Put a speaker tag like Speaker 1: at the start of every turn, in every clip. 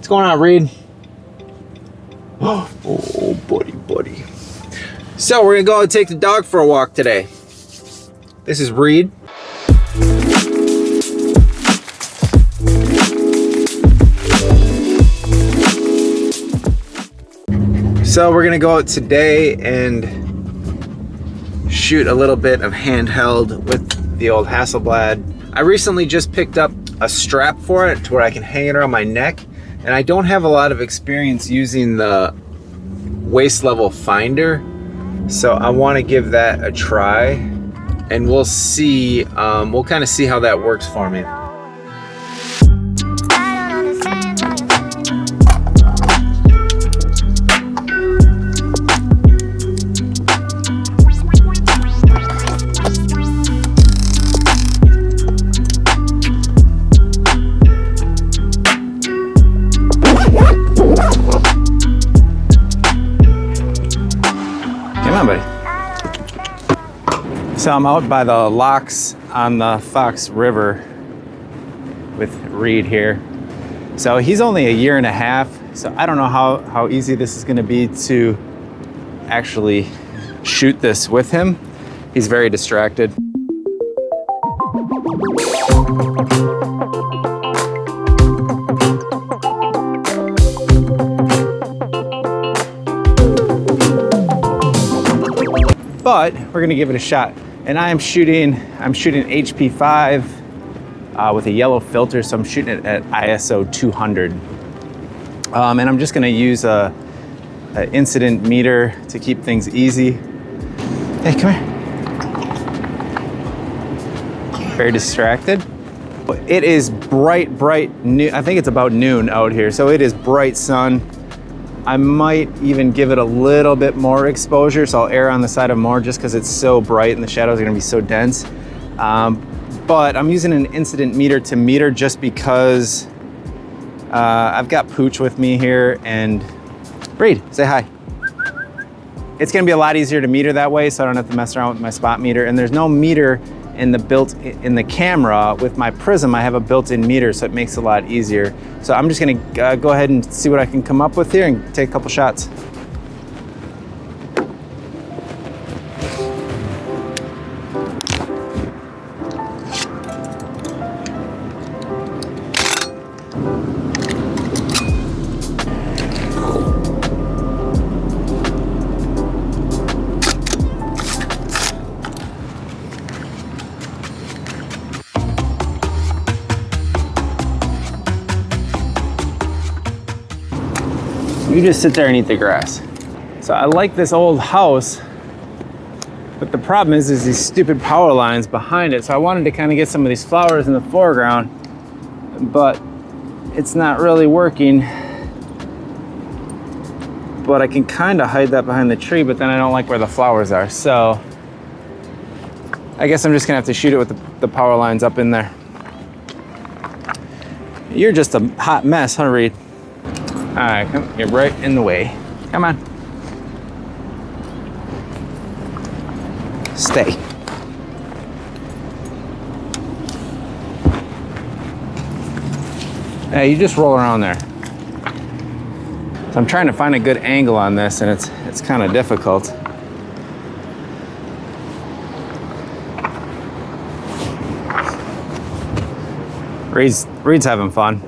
Speaker 1: What's going on, Reed? Oh, buddy. So we're gonna go and take the dog for a walk today. This is Reed. So we're gonna go out today and shoot a little bit of handheld with the old Hasselblad. I recently just picked up a strap for it to where I can hang it around my neck, and I don't have a lot of experience using the waist level finder, so I want to give that a try, and we'll see. We'll kind of see how that works for me. So I'm out by the locks on the Fox River with Reed here. So he's only a year and a half, so I don't know how easy this is gonna be to actually shoot this with him. He's very distracted. But we're gonna give it a shot. And I'm shooting HP5 with a yellow filter, so I'm shooting it at ISO 200. And I'm just gonna use a incident meter to keep things easy. Hey, come here. Very distracted. It is bright noon. I think it's about noon out here, so it is bright sun. I might even give it a little bit more exposure, so I'll err on the side of more just because it's so bright and the shadows are gonna be so dense. But I'm using an incident meter to meter just because I've got Pooch with me here, and Reed, say hi. It's gonna be a lot easier to meter that way, so I don't have to mess around with my spot meter, and there's no meter in the camera. With my Prism, I have a built-in meter, so it makes it a lot easier. So I'm just gonna go ahead and see what I can come up with here and take a couple shots. You just sit there and eat the grass. So I like this old house, but the problem is these stupid power lines behind it. So I wanted to kind of get some of these flowers in the foreground, but it's not really working. But I can kind of hide that behind the tree, but then I don't like where the flowers are. So I guess I'm just gonna have to shoot it with the power lines up in there. You're just a hot mess, huh, Reed? All right, come, you're right in the way. Come on. Stay. Hey, you just roll around there. So I'm trying to find a good angle on this, and it's kind of difficult. Reed's having fun.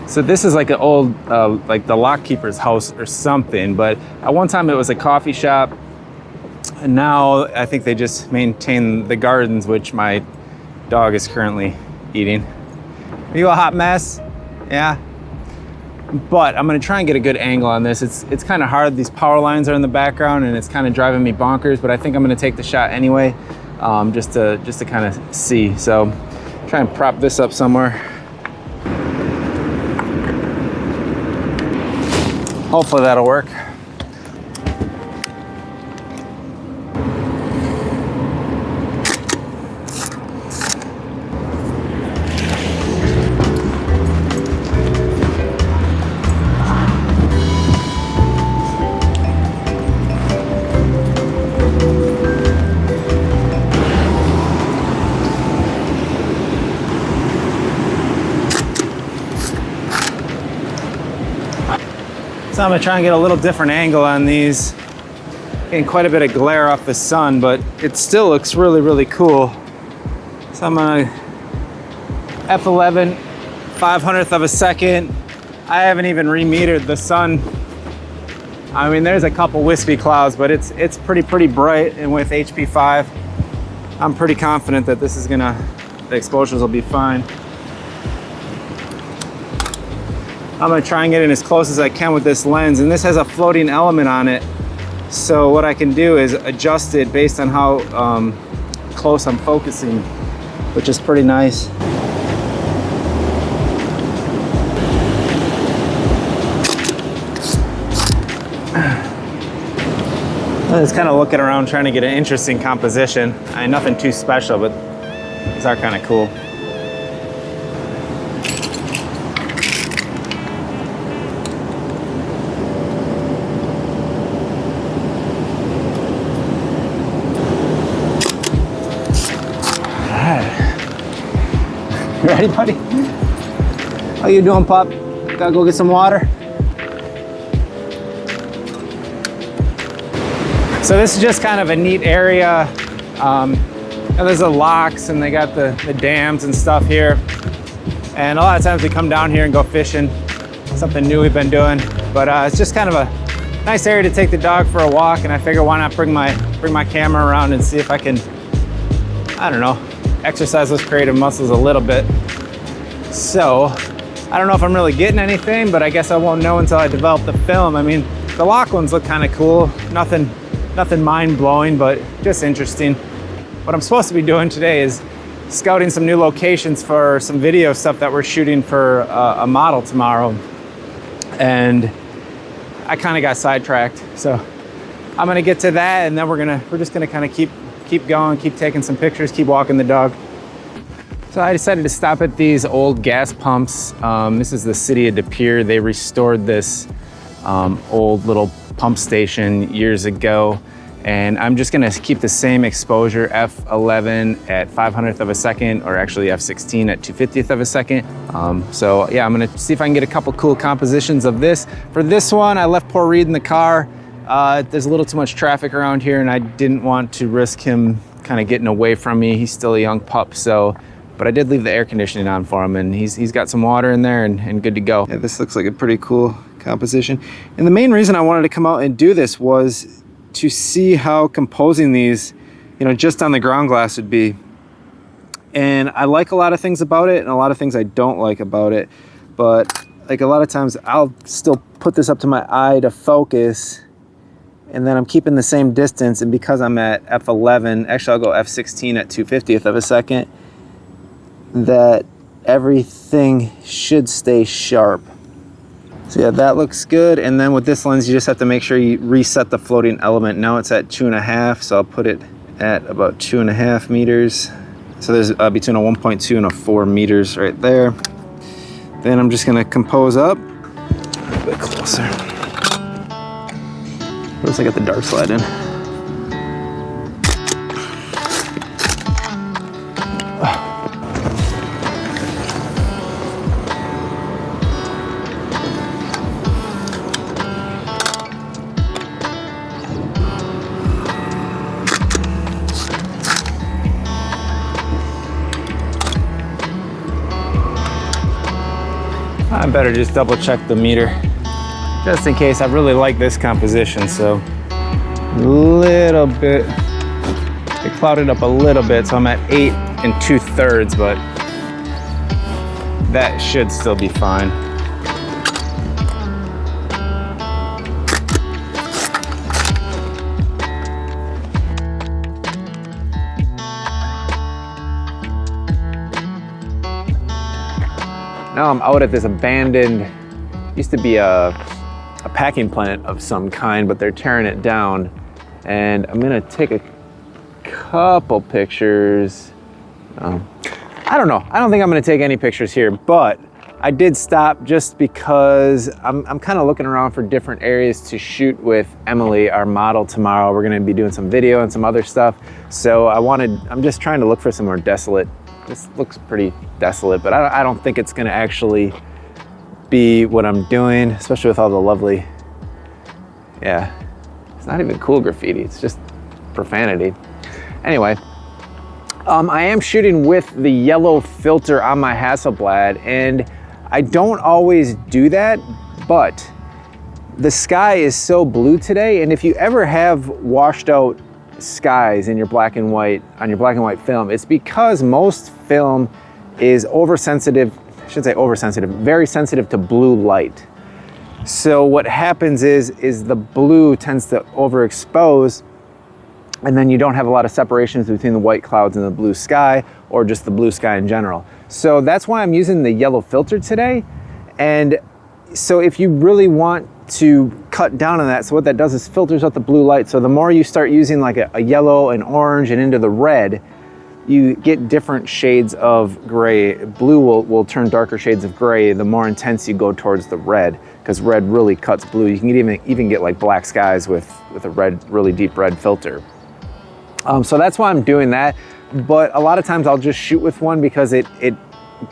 Speaker 1: So this is like an old, like the lock keeper's house or something, but at one time it was a coffee shop, and now I think they just maintain the gardens, which my dog is currently eating. Are you a hot mess? Yeah. But I'm gonna try and get a good angle on this. It's kind of hard. These power lines are in the background, and it's kind of driving me bonkers, but I think I'm gonna take the shot anyway, just to kind of see. So try and prop this up somewhere. Hopefully that'll work. So I'm gonna try and get a little different angle on these. Getting quite a bit of glare off the sun, but it still looks really, really cool. So I'm on a f11, 500th of a second. I haven't even remetered the sun. I mean, there's a couple wispy clouds, but it's pretty bright. And with HP5, I'm pretty confident that this is the exposures will be fine. I'm gonna try and get in as close as I can with this lens, and this has a floating element on it. So what I can do is adjust it based on how close I'm focusing, which is pretty nice. I'm just kind of looking around trying to get an interesting composition. Nothing too special, but these are kind of cool. Ready, buddy? How you doing, pup? Gotta go get some water. So this is just kind of a neat area. There's the locks and they got the dams and stuff here. And a lot of times we come down here and go fishing. Something new we've been doing. But it's just kind of a nice area to take the dog for a walk. And I figure why not bring my camera around and see if I can, I don't know, exercise those creative muscles a little bit. So I don't know if I'm really getting anything, but I guess I won't know until I develop the film. I mean, the lock ones look kind of cool. Nothing mind-blowing, but just interesting. What I'm supposed to be doing today is scouting some new locations for some video stuff that we're shooting for a model tomorrow. And I kind of got sidetracked. So I'm gonna get to that, and then we're just gonna kind of keep going, keep taking some pictures, keep walking the dog. So I decided to stop at these old gas pumps. This is the city of De Pere. They restored this old little pump station years ago. And I'm just gonna keep the same exposure, f11 at 500th of a second, or actually f16 at 250th of a second. So yeah, I'm gonna see if I can get a couple cool compositions of this. For this one, I left poor Reed in the car. There's a little too much traffic around here and I didn't want to risk him kind of getting away from me. He's still a young pup, but I did leave the air conditioning on for him, and he's got some water in there and good to go. Yeah, this looks like a pretty cool composition. And the main reason I wanted to come out and do this was to see how composing these, just on the ground glass would be. And I like a lot of things about it and a lot of things I don't like about it. But like a lot of times I'll still put this up to my eye to focus, and then I'm keeping the same distance. And because I'm at f11, actually I'll go f16 at 250th of a second, that everything should stay sharp. So yeah, that looks good. And then with this lens, you just have to make sure you reset the floating element. Now it's at 2.5, so I'll put it at about 2.5 meters. So there's between a 1.2 and a 4 meters right there. Then I'm just gonna compose up a bit closer. Looks like I got the dark slide in. I better just double check the meter just in case. I really like this composition, so a little bit, it clouded up a little bit, so I'm at 8 2/3, but that should still be fine. Now I'm out at this abandoned, used to be a packing plant of some kind, but they're tearing it down. And I'm gonna take a couple pictures. I don't know, I don't think I'm gonna take any pictures here, but I did stop just because I'm kind of looking around for different areas to shoot with Emily, our model, tomorrow. We're gonna be doing some video and some other stuff. So I'm just trying to look for some more desolate. This looks pretty desolate, but I don't think it's gonna actually be what I'm doing, especially with all the lovely Yeah, it's not even cool graffiti, it's just profanity. Anyway, I am shooting with the yellow filter on my Hasselblad, and I don't always do that, but the sky is so blue today, and if you ever have washed out skies in your black and white, on your black and white film, it's because most film is oversensitive, I shouldn't say oversensitive, very sensitive to blue light. So what happens is the blue tends to overexpose, and then you don't have a lot of separations between the white clouds and the blue sky, or just the blue sky in general. So that's why I'm using the yellow filter today. And so if you really want to cut down on that, so what that does is filters out the blue light. So the more you start using like a yellow, an orange, and into the red, you get different shades of gray. Blue will turn darker shades of gray the more intense you go towards the red, because red really cuts blue. You can even get like black skies with a red, really deep red filter. So that's why I'm doing that. But a lot of times I'll just shoot with one because it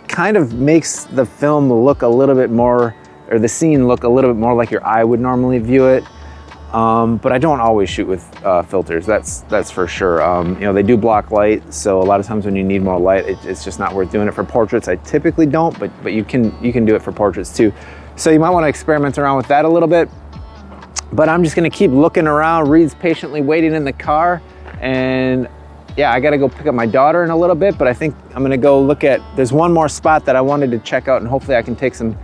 Speaker 1: kind of makes the film look a little bit more, or the scene look a little bit more like your eye would normally view it. But I don't always shoot with filters, that's for sure. You know, they do block light, so a lot of times when you need more light, it's just not worth doing it. For portraits, I typically don't, but you can do it for portraits too. So you might want to experiment around with that a little bit. But I'm just gonna keep looking around. Reed's patiently waiting in the car, and yeah, I gotta go pick up my daughter in a little bit, but I think I'm gonna go look at, there's one more spot that I wanted to check out, and hopefully I can take some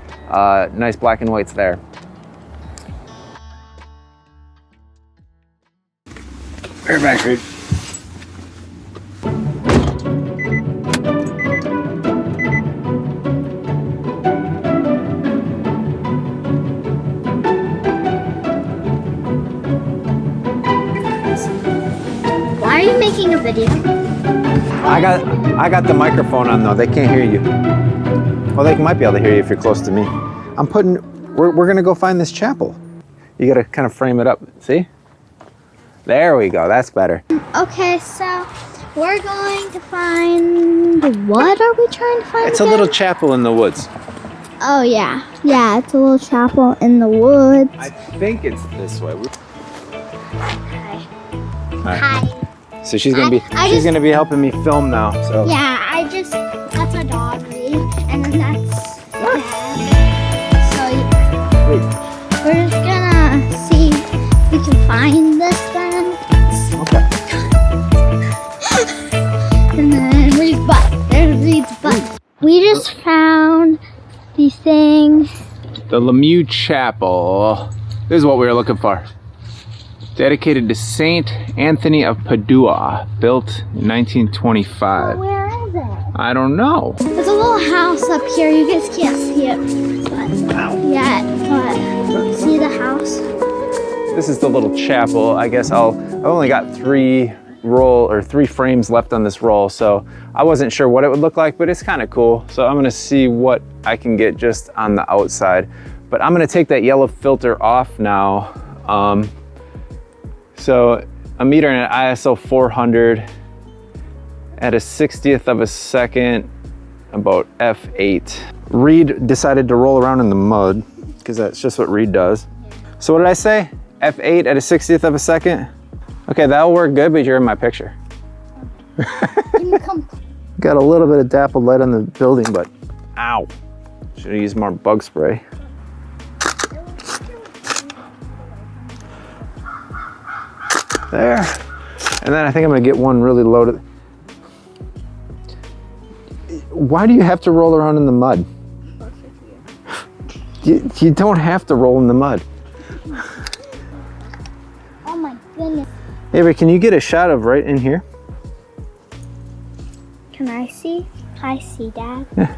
Speaker 1: nice black and whites there. Right back, Reed.
Speaker 2: Why are you making a video?
Speaker 1: I got the microphone on though. They can't hear you. Well, they might be able to hear you if you're close to me. We're gonna go find this chapel. You gotta kind of frame it up. See? There we go. That's better.
Speaker 2: Okay, so we're going to find, what are we trying to find?
Speaker 1: It's a little chapel in the woods.
Speaker 2: Oh yeah, yeah, it's a little chapel in the woods.
Speaker 1: I think it's this way.
Speaker 2: Hi.
Speaker 1: Right.
Speaker 2: Hi.
Speaker 1: So she's gonna be helping me film now. So
Speaker 2: yeah, that's a dog, Reed, and then that's so we're just gonna see if we can find this then.
Speaker 1: okay.
Speaker 2: And then Reed's butt. There's Reed's butt. We just found these things.
Speaker 1: The Lemieux Chapel. This is what we were looking for. Dedicated to Saint Anthony of Padua, built in 1925.
Speaker 2: Oh, where is it?
Speaker 1: I don't know.
Speaker 2: There's a little house up here. You guys can't see it but see the house?
Speaker 1: This is the little chapel. I guess I've only got three frames left on this roll, so I wasn't sure what it would look like, but it's kind of cool. So I'm gonna see what I can get just on the outside. But I'm gonna take that yellow filter off now. So I'm metering at ISO 400 at a 60th of a second, about f8. Reed decided to roll around in the mud because that's just what Reed does. So what did I say? f8 at a 60th of a second? Okay, that'll work good, but you're in my picture. Got a little bit of dappled light on the building, but ow. Should have used more bug spray. There. And then I think I'm gonna get one really loaded. Why do you have to roll around in the mud? You don't have to roll in the mud.
Speaker 2: Oh my goodness.
Speaker 1: Avery, can you get a shot of right in here?
Speaker 2: Can I see? I see, Dad.
Speaker 1: Yeah.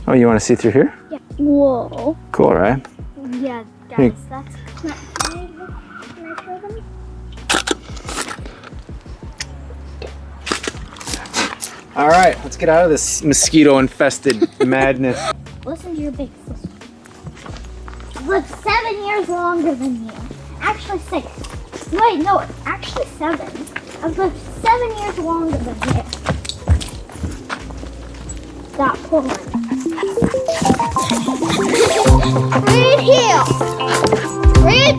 Speaker 1: Oh, you want to see through here?
Speaker 2: Yeah. Whoa.
Speaker 1: Cool, right?
Speaker 2: Yeah, guys, that's... Can I show them?
Speaker 1: All right, let's get out of this mosquito-infested madness.
Speaker 2: Listen to your big sister. I've lived 7 years longer than you. Actually 6. Wait, no, actually 7. I've lived 7 years longer than you. Stop pulling. Reed, heel. Reed,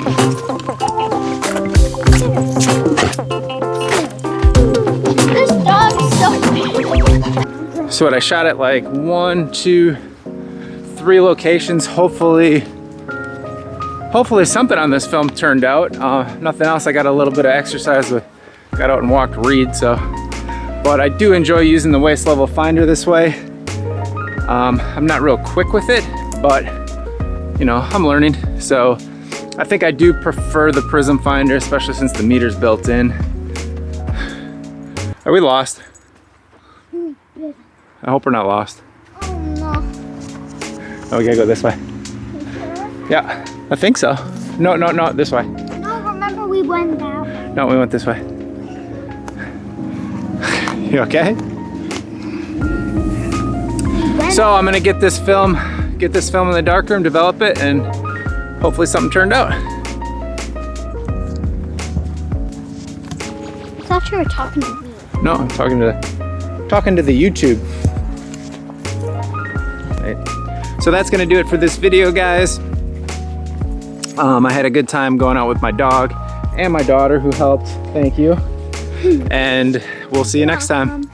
Speaker 1: what, I shot at like 1, 2, 3 locations. Hopefully something on this film turned out. Nothing else. I got a little bit of exercise got out and walked Reed, so. But I do enjoy using the waist level finder this way. I'm not real quick with it, but you know, I'm learning. So I think I do prefer the prism finder, especially since the meter's built in. Are we lost? I hope we're not lost.
Speaker 2: Oh no.
Speaker 1: Oh, we gotta go this way. Yeah, I think so. No, this way.
Speaker 2: No, remember we went out.
Speaker 1: No, we went this way. You okay? So I'm gonna get this film in the darkroom, develop it, and hopefully something turned out.
Speaker 2: I thought you were talking to me.
Speaker 1: No, I'm talking to the YouTube. Right. So that's gonna do it for this video, guys. I had a good time going out with my dog and my daughter who helped. Thank you. And we'll see you next time.